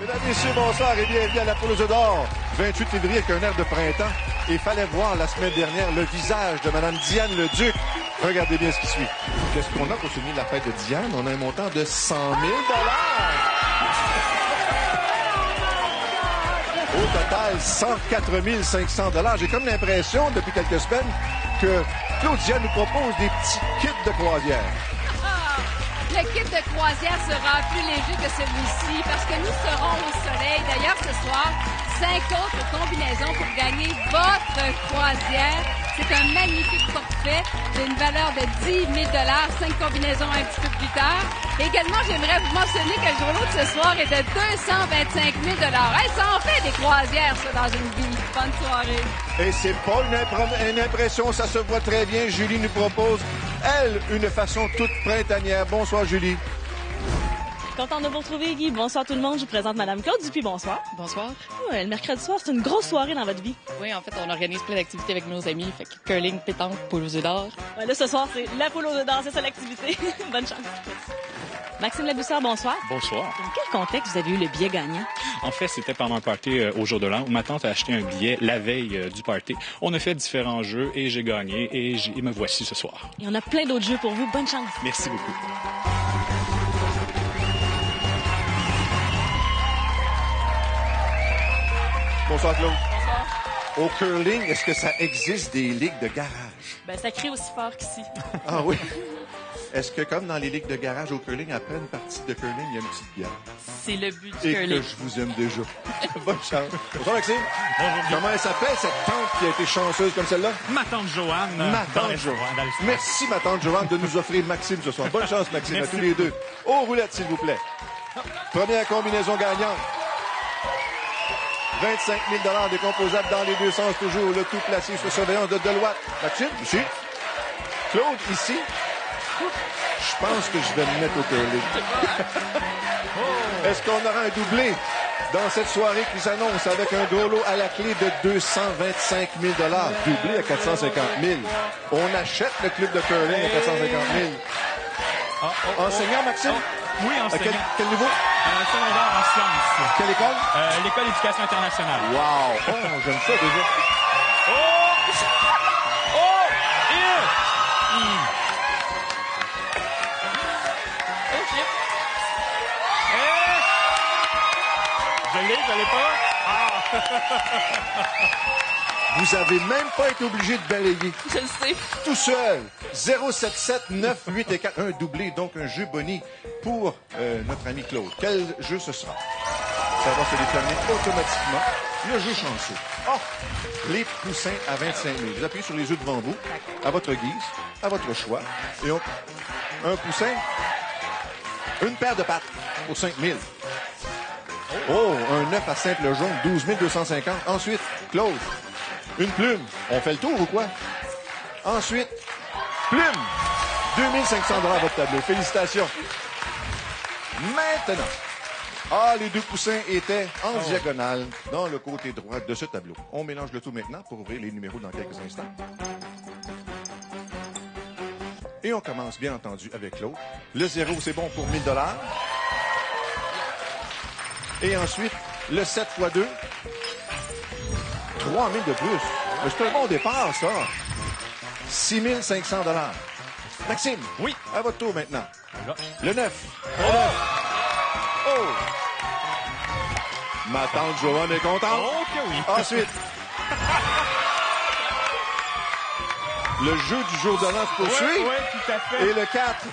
Mesdames, messieurs, bonsoir et bienvenue à la Pelouse d'or. 28 février avec un air de printemps. Et il fallait voir la semaine dernière le visage de Mme Diane Leduc. Regardez bien ce qui suit. Qu'est-ce qu'on a pour souligner la fête de Diane? On a un montant de 100 000 $. Au total, 104 500 $. J'ai comme l'impression, depuis quelques semaines, que Claudia nous propose des petits kits de croisière. Le kit de croisière sera plus léger que celui-ci parce que nous serons au soleil. D'ailleurs, ce soir, 5 autres combinaisons pour gagner votre croisière. C'est un magnifique forfait d'une valeur de 10 000 $. 5 combinaisons un petit peu plus tard. Également, j'aimerais vous mentionner que le gros lot de ce soir est de 225 000 $. Hey, ça en fait des croisières, ça, dans une vie. Bonne soirée. Et c'est pas une impression, ça se voit très bien. Julie nous propose, elle, une façon toute printanière. Bonsoir, Julie. Content de vous retrouver, Guy. Bonsoir tout le monde. Je vous présente Mme Claude Dupuis. Bonsoir. Bonsoir. Le mercredi soir, c'est une grosse soirée dans votre vie. Oui, en fait, on organise plein d'activités avec nos amis. Fait que curling, pétanque, poule aux œufs d'or. Ouais, là, ce soir, c'est la poule aux œufs d'or. C'est ça l'activité. Bonne chance. Maxime Laboussard, bonsoir. Bonsoir. Dans quel contexte vous avez eu le billet gagnant? En fait, c'était pendant un party au jour de l'an où ma tante a acheté un billet la veille du party. On a fait différents jeux et j'ai gagné et me voici ce soir. Et on a plein d'autres jeux pour vous. Bonne chance. Merci beaucoup. Bonsoir, Claude. Bonsoir. Au curling, est-ce que ça existe des ligues de garage? Ben, ça crie aussi fort qu'ici. Ah oui? Est-ce que, comme dans les ligues de garage au curling, après une partie de curling, il y a une petite bière? C'est le but du Et curling. que je vous aime déjà. Bonne chance. Bonsoir, Maxime. Bonjour. Comment elle s'appelle, cette tante qui a été chanceuse comme celle-là? Ma tante Joanne. Ma tante Joanne. Merci, ma tante Joanne, de nous offrir Maxime ce soir. Bonne chance, Maxime, Merci à tous les deux. Aux roulettes, s'il vous plaît. Première combinaison gagnante. 25 000 $ décomposables dans les deux sens, toujours. Le tout placé sous surveillance de Deloitte. Maxime, ici. Claude, ici. Je pense que je vais me mettre au curling. Est-ce qu'on aura un doublé dans cette soirée qui s'annonce avec un gros lot à la clé de 225 000 $? Doublé à 450 000. On achète le club de curling à 450 000. Enseignant, Maxime? Oui, À enseignant. quel niveau? Secondaire en sciences. Quelle école? L'école d'éducation internationale. Wow! Oh, j'aime ça déjà. Je l'ai pas. Vous avez même pas été obligé de balayer. Je le sais. Tout seul. 077 98 et 4. Un doublé, donc un jeu boni pour notre ami Claude. Quel jeu ce sera? Ça va se déterminer automatiquement. Le jeu chanceux. Oh! Les poussins à 25 000. Vous appuyez sur les œufs devant vous, à votre guise, à votre choix. Et un poussin, une paire de pattes pour 5 000. Oh, un œuf à simple jaune, 12 250. Ensuite, Claude, une plume. On fait le tour ou quoi? Ensuite, plume. 2 500 $ à votre tableau. Félicitations. Maintenant, les deux poussins étaient en diagonale dans le côté droit de ce tableau. On mélange le tout maintenant pour ouvrir les numéros dans quelques instants. Et on commence, bien entendu, avec Claude. Le 0, c'est bon pour 1 000 $. Et ensuite, le 7 x 2, 3 000 de plus. Mais c'est un bon départ, ça. 6 500 $. Maxime. Oui. À votre tour maintenant. Là. Le 9. Oh! Ma tante Joanne est contente. Oh que oui. Ensuite, le jeu du jour de l'an se poursuit. Oui, tout à fait. Et le 4.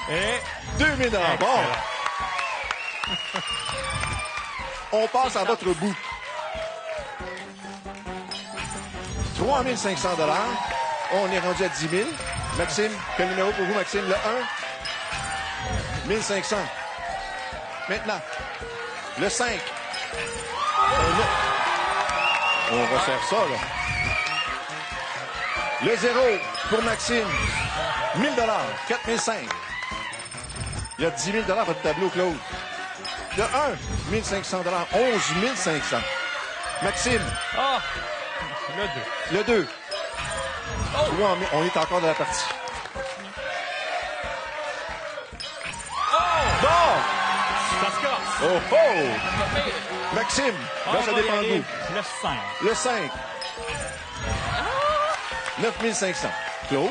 Et 2 000 $. Bon. On passe à votre bout. 3 500 $. On est rendu à 10 000. Maxime, quel numéro pour vous, Maxime? Le 1. 1500. Maintenant, le 5. On resserre ça, là. Le 0 pour Maxime. 1 000 $. 4 500. Il y a 10 000 $ à votre tableau, Claude. Le 1, 1 500 $. 11 500. Maxime. Ah! Le 2. Le 2. On est encore dans la partie. Oh! Bon! Ça se corse. Oh, oh! Maxime, là, ça dépend de vous. Le 5. Le 5. 9500. Claude.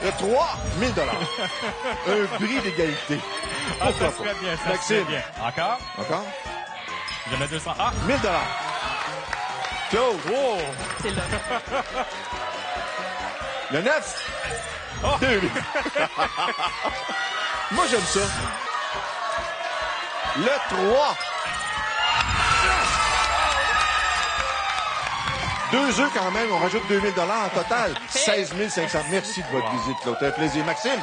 Le 3, 1000 $. Un bris d'égalité. Ah, Pourquoi ça serait pas? bien, ça Maxime. serait bien. Encore? Encore? Je mets 200. Ah! 1000 $. Claude. Oh! C'est là. Le 9. 2000. Moi, j'aime ça. Le 3. 2 œufs quand même, on rajoute 2000 $ en total. 16 500. Merci de votre visite, Claude. Un plaisir. Maxime,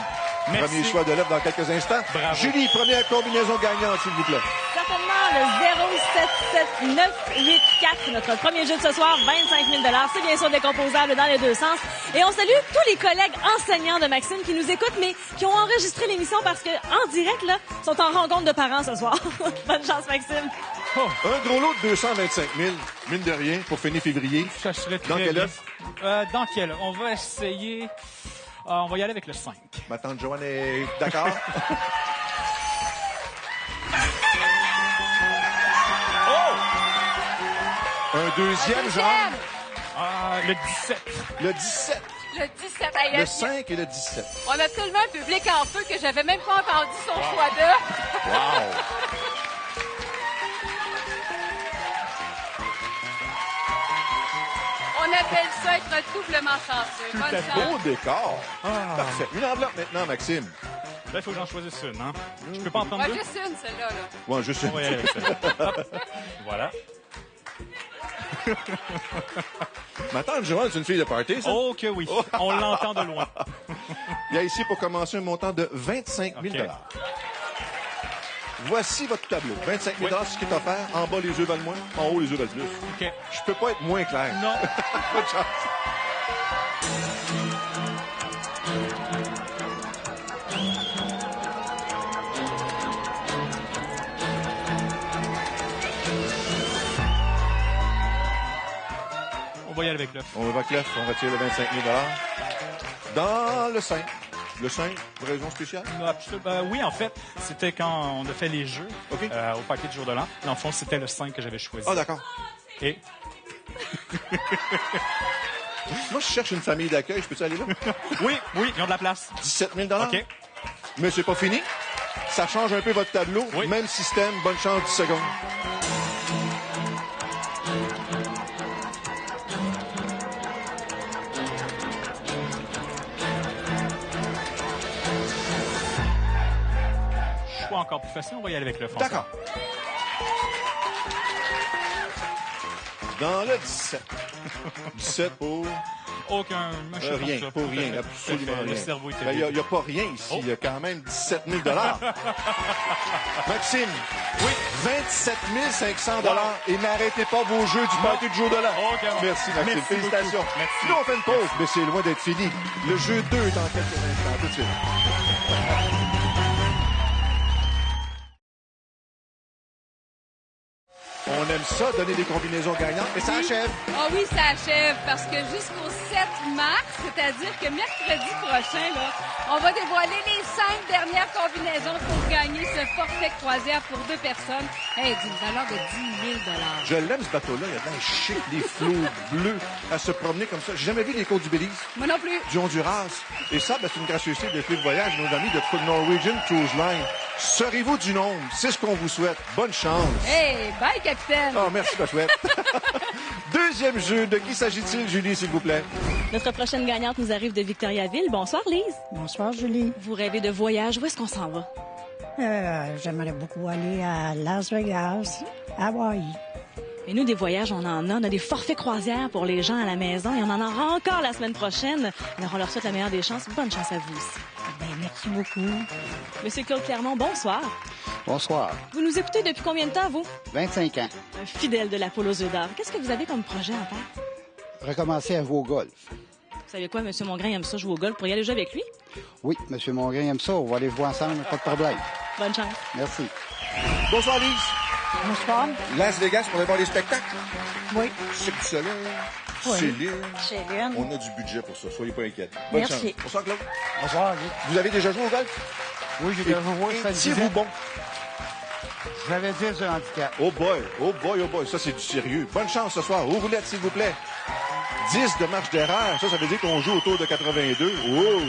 Merci. premier choix de l'œuvre dans quelques instants. Bravo. Julie, première combinaison gagnante, s'il vous plaît. Certainement le 077984, notre premier jeu de ce soir, 25 000 $. C'est bien sûr décomposable dans les deux sens. Et on salue tous les collègues enseignants de Maxime qui nous écoutent, mais qui ont enregistré l'émission parce que en direct, là, sont en rencontre de parents ce soir. Bonne chance, Maxime. Oh, Un gros lot de 225 000, mine de rien, pour finir février. ça serait très Dans quel bien. œuf? Dans quel œuf? On va essayer... on va y aller avec le 5. Ma tante Joanne est d'accord? Un deuxième, genre? Le 17. Le 17. Le 17. Hey, Le 5 et le 17. on a tellement un public en feu que j'avais même pas entendu son choix d'œuf. Wow! On appelle ça être doublement chanceux. Tout Bonne à fait. chance. Beau décor. Ah. Parfait. Une enveloppe maintenant, Maxime. Là, il faut que j'en choisisse une, hein? Je peux pas en prendre Ouais, deux? juste une, celle-là. Là. Ouais, je sais. On va y aller avec celle-là. Hop. Voilà. Ma tante Joanne, c'est une fille de party, ça? Oh que oui. On l'entend de loin. Il y a ici pour commencer un montant de 25 000 OK. Voici votre tableau. 25 000 Oui. ce qui est offert. En bas, les œufs valent moins. En haut, les œufs valent plus. OK. Je peux pas être moins clair. Non. Bonne chance. On va y aller avec l'œuf. On va avec l'œuf. On retire le 25 000 dans le 5. Le 5, pour raison spéciale? Oui, en fait, c'était quand on a fait les jeux OK. au paquet du jour de l'an. Dans le fond, c'était le 5 que j'avais choisi. Ah, d'accord. Et Moi, je cherche une famille d'accueil. Je peux-tu aller là? oui, ils ont de la place. 17 000 OK. Mais c'est pas fini. Ça change un peu votre tableau. Oui. Même système. Bonne chance, 10 secondes. Choix encore plus facile, on va y aller avec l'œuf. D'accord. Dans le 17. 17 pour Aucun machin rien. comme ça. Pour Tout à rien. fait. Absolument Tout à fait. rien. Le cerveau était Ben, il vide. n'y a pas rien ici. Oh. Il y a quand même 17 000 Maxime. Oui. 27 500 Et n'arrêtez pas vos jeux du party du jour de l'an. OK. Merci, Maxime. Merci Félicitations. beaucoup. Merci. Nous, on fait une pause, mais c'est loin d'être fini. Le jeu 2 est dans quelques instants. Tout de suite. On aime ça, donner des combinaisons gagnantes, et ça achève. Ah oui, ça achève, parce que jusqu'au 7 mars, c'est-à-dire que mercredi prochain, là, on va dévoiler les 5 dernières combinaisons pour gagner ce forfait croisière pour 2 personnes. Hey, d'une valeur de 10 000 $. Je l'aime, ce bateau-là. Il y a de l'air chic, des flots bleus à se promener comme ça. J'ai jamais vu les côtes du Belize, Moi non plus. du Honduras. Et ça, ben, c'est une gracieuseté de Club Voyage, nos amis de Norwegian Cruise Line. Serez-vous du nombre? C'est ce qu'on vous souhaite. Bonne chance. Hey, bye, capitaine. Oh, merci, ma chouette. Deuxième jeu. De qui s'agit-il, Julie, s'il vous plaît? Notre prochaine gagnante nous arrive de Victoriaville. Bonsoir, Lise. Bonsoir, Julie. Vous rêvez de voyage. Où est-ce qu'on s'en va? J'aimerais beaucoup aller à Las Vegas, Hawaï. Et nous, des voyages, on en a. On a des forfaits croisières pour les gens à la maison et on en aura encore la semaine prochaine. Alors, on leur souhaite la meilleure des chances. Bonne chance à vous aussi. Ben, merci beaucoup. Monsieur Claude Clermont, bonsoir. Bonsoir. Vous nous écoutez depuis combien de temps, vous? 25 ans. Un fidèle de la poule aux œufs d'or. Qu'est-ce que vous avez comme projet en tête? Recommencer à jouer au golf. Vous savez quoi, Monsieur Mongrain aime ça jouer au golf. Pour y aller jouer avec lui? Oui, M. Mongrain aime ça. On va aller jouer ensemble, pas de problème. Bonne chance. Merci. Bonsoir, Lise. Bonsoir. Las Vegas pour aller voir les spectacles. Oui. Cirque du Soleil. Oui. Céline. Céline. On a du budget pour ça. Soyez pas inquiets. Bonne Merci. chance. Bonsoir, Claude. Bonsoir, oui. Vous avez déjà joué au golf? Oui, j'ai déjà joué. Ça Étiez-vous bon? J'avais 10 de handicap. Oh boy, oh boy, oh boy. Ça, c'est du sérieux. Bonne chance ce soir. Aux roulettes, s'il vous plaît. 10 de marche d'erreur. Ça veut dire qu'on joue autour de 82. Oh!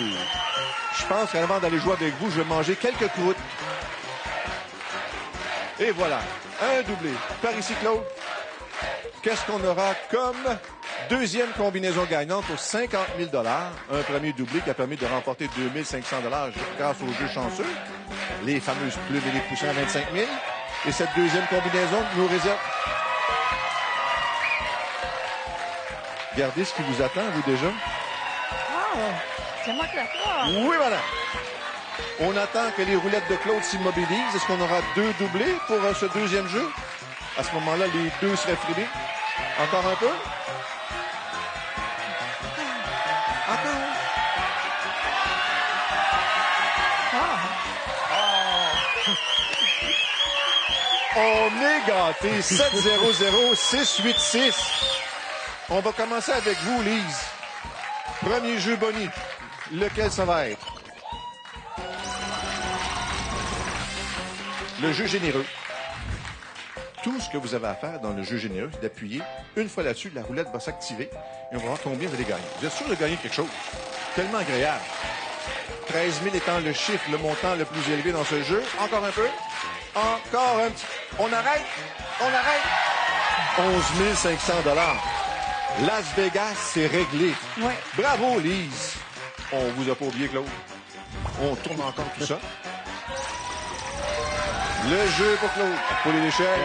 Je pense qu'avant d'aller jouer avec vous, je vais manger quelques croûtes. Et voilà. Un doublé. Par ici, Claude. Qu'est-ce qu'on aura comme deuxième combinaison gagnante pour 50 000 $? Un premier doublé qui a permis de remporter 2 500 $ grâce au jeu chanceux. Les fameuses plumes et les poussins à 25 000. Et cette deuxième combinaison nous réserve... Regardez ce qui vous attend, vous, déjà. Oh, c'est moi qui la fois. Oui, voilà. On attend que les roulettes de Claude s'immobilisent. Est-ce qu'on aura 2 doublés pour ce deuxième jeu? À ce moment-là, les 2 seraient frimés. Encore un peu? Encore. On est gâtés. 7-0-0, 6-8-6. On va commencer avec vous, Lise. Premier jeu Bonnie. Lequel ça va être? Le jeu généreux. Tout ce que vous avez à faire dans le jeu généreux, c'est d'appuyer. Une fois là-dessus, la roulette va s'activer et on va voir combien vous allez gagner. Vous êtes sûr de gagner quelque chose? Tellement agréable. 13 000 étant le chiffre, le montant le plus élevé dans ce jeu. Encore un peu. Encore un petit... On arrête. On arrête. 11 500 $. Las Vegas, c'est réglé. Ouais. Bravo, Lise. On vous a pas oublié, Claude. On tourne encore tout ça. Le jeu pour Claude. Pour les l'échelle.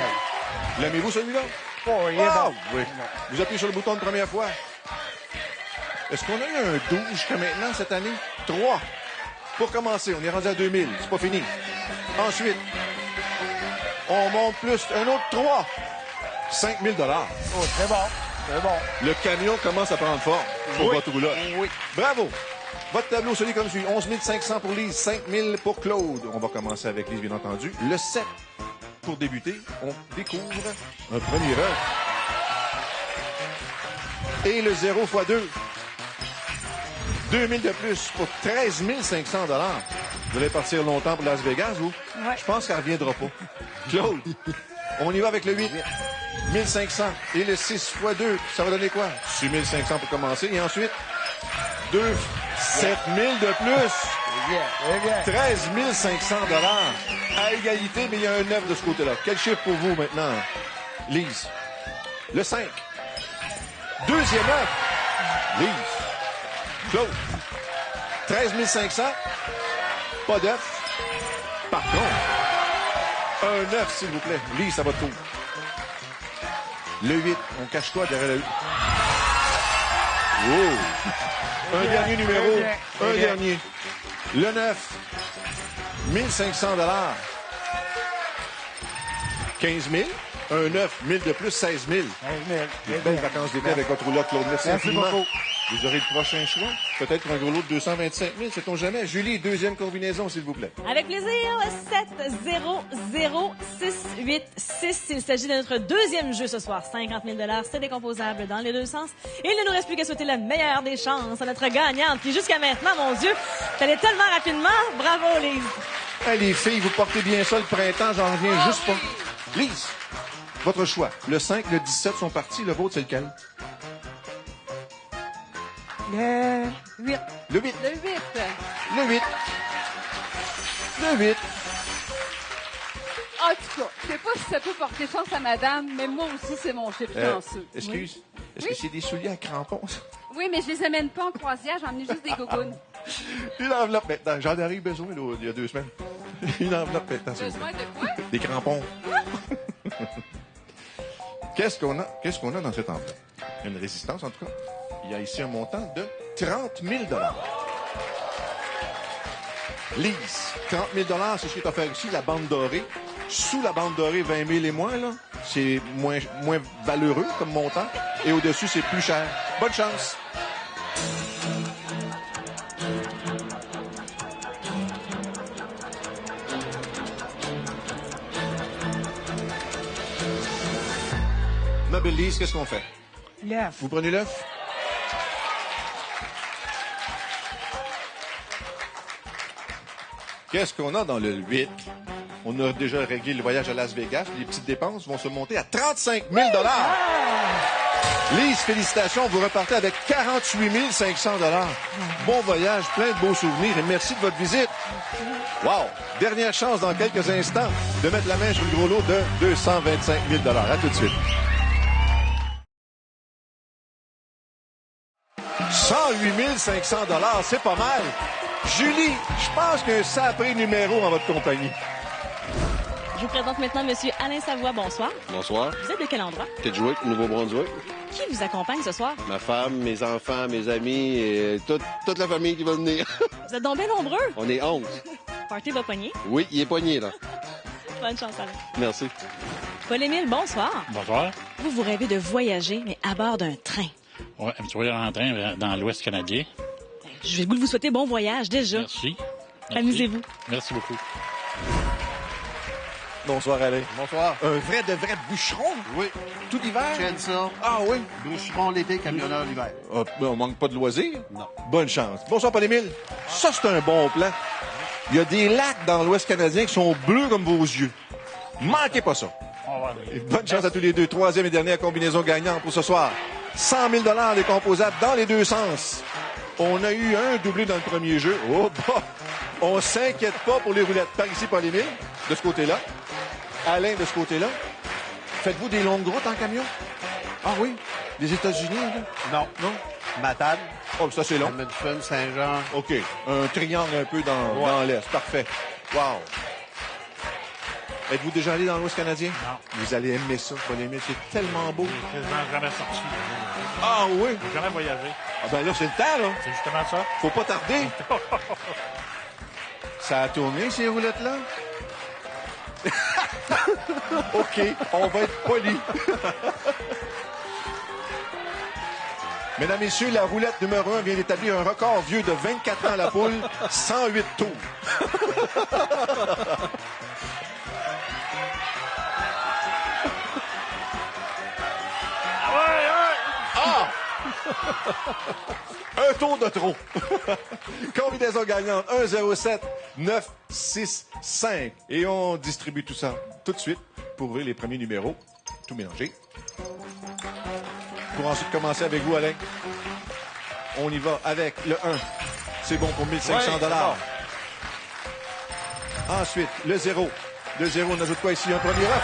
L'aimez-vous, celui-là? Oh, il est bon. Oui. Vous appuyez sur le bouton une première fois. Est-ce qu'on a eu un 12 jusqu'à maintenant cette année? 3. Pour commencer, on est rendu à 2000. C'est pas fini. Ensuite, on monte plus. Un autre 3. 5 000 $. Oh, c'est bon. C'est bon. Le camion commence à prendre forme sur votre roulotte. Oui. Bravo! Votre tableau se lit comme suit. 11 500 pour Lise, 5 000 pour Claude. On va commencer avec Lise, bien entendu. Le 7. Pour débuter, on découvre un premier œuf. Et le 0 x 2. 2 000 de plus pour 13 500 $. Vous allez partir longtemps pour Las Vegas, vous? Ouais. Je pense qu'elle ne reviendra pas. Claude, on y va avec le 8. 1500. Et le 6 x 2, ça va donner quoi? 6 500 pour commencer. Et ensuite, 7 000 de plus. Très bien. 13 500 $. À égalité, mais il y a un 9 de ce côté-là. Quel chiffre pour vous maintenant, Lise? Le 5. Deuxième 9. Lise. Claude. 13 500. Pas d'œuf. Par contre, un 9, s'il vous plaît. Lise, ça va tout. Le 8, on cache quoi derrière le 8? Oh! Un dernier numéro. Un dernier. Le 9. 1500 $. 15 000. Un 9, 1000 de plus, 16 000. 16 000. Des belles vacances d'été avec votre roulotte, Claude. Merci infiniment. beaucoup. Vous aurez le prochain choix. Peut-être pour un gros lot de 225 000, sait-on jamais. Julie, deuxième combinaison, s'il vous plaît. Avec plaisir, 7-0-0-6-8-6. Il s'agit de notre deuxième jeu ce soir. 50 000 $, c'est décomposable dans les deux sens. Et il ne nous reste plus qu'à souhaiter la meilleure des chances à notre gagnante. Puis jusqu'à maintenant, mon Dieu, ça allait tellement rapidement. Bravo, Lise. Hey, les filles, vous portez bien ça le printemps, j'en reviens juste pas. Lise, votre choix. Le 5, le 17 sont partis. Le vôtre, c'est lequel? Le 8. Le 8. Le 8. Le 8. Le 8. En tout cas, je sais pas si ça peut porter chance à madame, mais moi aussi, c'est mon chiffre chanceux. Excuse. Est-ce Oui. que c'est des souliers à crampons? ça? Oui, mais je les amène pas en croisière, j'en ai juste des gougounes. Une enveloppe maintenant. J'en aurais eu besoin là, il y a 2 semaines. Une enveloppe maintenant. s'il vous plaît. Besoin de quoi? Des crampons. Qu'est-ce qu'on a dans cette enveloppe? Une résistance, en tout cas. Il y a ici un montant de 30 000 $. Lise, 30 000 $, c'est ce qui est offert ici, la bande dorée. Sous la bande dorée, 20 000 et moins, là, c'est moins valeureux comme montant. Et au-dessus, c'est plus cher. Bonne chance! Ma belle Lise, qu'est-ce qu'on fait? L'œuf. Vous prenez l'œuf? Qu'est-ce qu'on a dans le 8? On a déjà réglé le voyage à Las Vegas. Les petites dépenses vont se monter à 35 000 Lise, félicitations. Vous repartez avec 48 500 Bon voyage, plein de beaux souvenirs et merci de votre visite. Wow! Dernière chance dans quelques instants de mettre la main sur le gros lot de 225 000 À tout de suite. 108 500 c'est pas mal. Julie, je pense que ça a pris numéro en votre compagnie. Je vous présente maintenant M. Alain Savoie. Bonsoir. Bonsoir. Vous êtes de quel endroit? Kedgewick, Nouveau-Brunswick. Qui vous accompagne ce soir? Ma femme, mes enfants, mes amis et toute la famille qui va venir. Vous êtes donc bien nombreux. On est 11. Party va pogner. Oui, il est poigné, là. Bonne chance, Alain. Merci. Paul-Émile, bonsoir. Bonsoir. Vous rêvez de voyager, mais à bord d'un train. Oui, un petit voyage en train dans l'Ouest canadien. Je vais vous souhaiter bon voyage, déjà. Merci. Amusez-vous. Merci beaucoup. Bonsoir, Alain. Bonsoir. Un vrai de vrai bûcheron? Oui. Tout l'hiver? J'aime ça. Ah oui? Bûcheron l'été, camionneur l'hiver. Ah, ben, on manque pas de loisirs? Non. Bonne chance. Bonsoir, Paul-Émile. Ça, c'est un bon plan. Il y a des lacs dans l'Ouest canadien qui sont bleus comme vos yeux. Manquez pas ça. Et bonne chance à tous les deux. Troisième et dernière combinaison gagnante pour ce soir. 100 000 les composables dans les deux sens. On a eu un doublé dans le premier jeu. Oh, bah! On s'inquiète pas pour les roulettes. Par ici, Paul-Émile, de ce côté-là. Alain, de ce côté-là. Faites-vous des longues routes en camion? Ah oui? Les États-Unis, là? Non. Non? Matane. Oh, ça, c'est long. Edmonton, Saint-Jean. OK. Un triangle un peu dans l'Est. Parfait. Wow. Êtes-vous déjà allé dans l'Ouest canadien? Non. Vous allez aimer ça, Paul-Émile. C'est tellement beau. Je n'ai jamais sorti. Ah oui? Je n'ai jamais voyagé. Ah ben là, c'est le temps, là. C'est justement ça. Faut pas tarder. Ça a tourné, ces roulettes-là? OK, on va être poli. Mesdames, Messieurs, la roulette numéro 1 vient d'établir un record vieux de 24 ans à la poule, 108 tours. Ah! Un tour de trop. Combinaison gagnante 1-0-7-9-6-5. Et on distribue tout ça tout de suite pour ouvrir les premiers numéros. Tout mélanger. Pour ensuite commencer avec vous, Alain. On y va avec le 1. C'est bon pour 1500 $. Ensuite, le 0. Le 0, on ajoute quoi ici? Un premier œuf.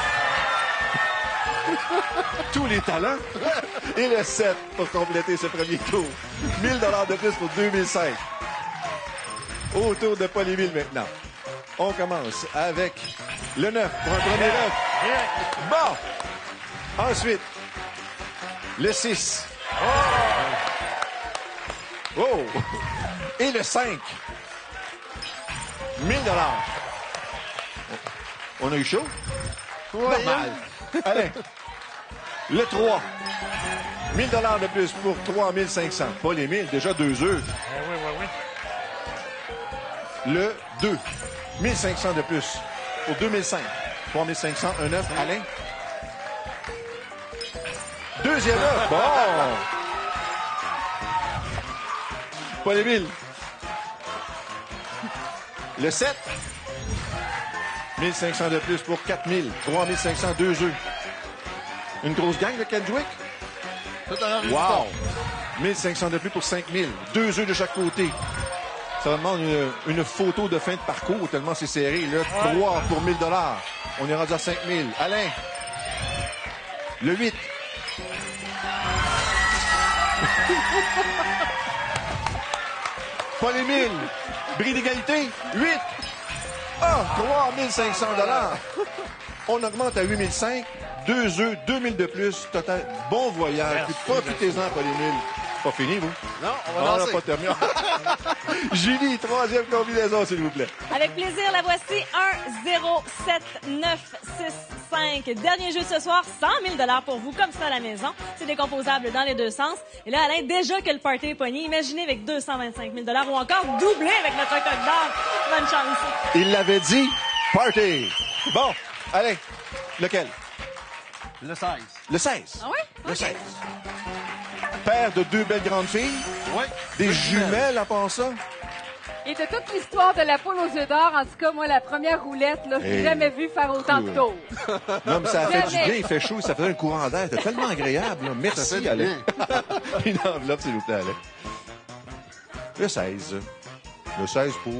Tous les talents. Et le 7 pour compléter ce premier tour. 1000 $ de plus pour 2005. Autour de Paul-Émile maintenant. On commence avec le 9 pour un premier œuf. Bon. Ensuite, le 6. Oh. Et le 5. 1000 $. On a eu chaud? Normal. Allez. Le 3. 1000 $ de plus pour 3500. Paul-Émile, déjà 2 œufs. Oui. Le 2. 1500 de plus pour 2005. 3500, un œuf. Alain. Deuxième œuf. Bon. Paul-Émile. Le 7. 1500 de plus pour 4000. 3500, 2 œufs. Une grosse gang de Kedgewick? Wow! 1500 de plus pour 5000. 2 œufs de chaque côté. Ça demande une photo de fin de parcours tellement c'est serré. Là, 3 pour 1000 $. On est rendu à 5000. Alain. Le 8. Paul-Émile. Bris d'égalité. 8. Ah, 3500 $. On augmente à 8005. 2 œufs, 2000 de plus. Total, bon voyage. Puis profitez-en, Paul-Émile. Pas fini, vous? Non, on va danser. On n'a pas terminé. Julie, troisième combinaison, s'il vous plaît. Avec plaisir, la voici 1-0-7-9-6-5. Dernier jeu de ce soir, 100 000 $ pour vous, comme ça à la maison. C'est décomposable dans les deux sens. Et là, Alain, déjà que le party est pogné, imaginez avec 225 000 $ ou encore doublé avec notre coque d'or. Bonne chance. Il l'avait dit, party. Bon, allez, lequel? Le 16. Le 16. Ah oui? Le 16. Père de 2 belles grandes filles. Oui. Des jumelles à part ça. Et de toute l'histoire de la poule aux œufs d'or, en tout cas, moi, la première roulette, là, je n'ai Hey. jamais vu faire autant de tours. Non, mais ça a fait du Jamais. bien, il fait chaud, ça faisait un courant d'air. C'était tellement agréable. Là. Ça fait Merci, du Alex. bien. Une enveloppe, s'il vous plaît, Alex. Le 16. Le 16 pour...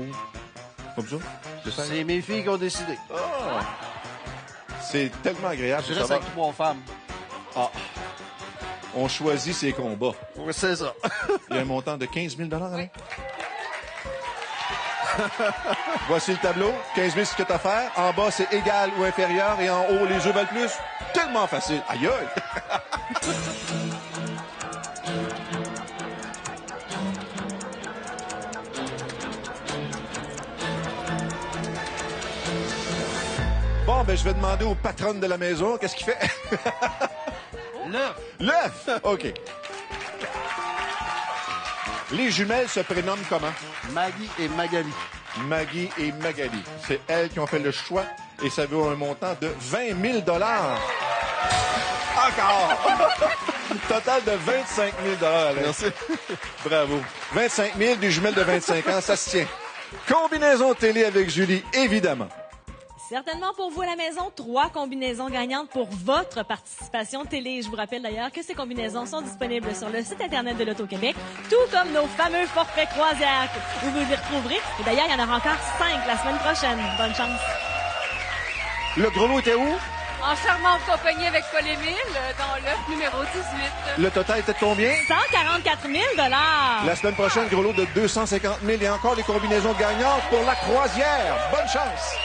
Comme ça? Le 16? C'est mes filles qui ont décidé. C'est tellement agréable. Je de reste savoir- avec 3 femmes. On choisit ses combats. Oui, c'est ça. Il y a un montant de 15 000 Alain? Voici le tableau. 15 000, c'est ce que tu as à faire. En bas, c'est égal ou inférieur. Et en haut, les œufs valent plus. Tellement facile. Aïe, aïe. Bon, ben, je vais demander aux patronnes de la maison, qu'est-ce qu'il fait? L'œuf. L'œuf! OK. Les jumelles se prénomment comment? Maggie et Magali. Maggie et Magali. C'est elles qui ont fait le choix et ça vaut un montant de 20 000 Encore! Total de 25 000 Alain. Merci. Bravo. 25 000 des jumelles de 25 ans, ça se tient. Combinaison télé avec Julie, évidemment. Certainement pour vous à la maison, 3 combinaisons gagnantes pour votre participation télé. Je vous rappelle d'ailleurs que ces combinaisons sont disponibles sur le site Internet de l'Auto-Québec, tout comme nos fameux forfaits croisières où vous les retrouverez. Et d'ailleurs, il y en aura encore 5 la semaine prochaine. Bonne chance. Le gros lot était où? En charmante compagnie avec Paul-Émile, dans l'œuf numéro 18. Le total était de combien? 144 000 La semaine prochaine, gros lot de 250 000 et encore des combinaisons gagnantes pour la croisière. Bonne chance!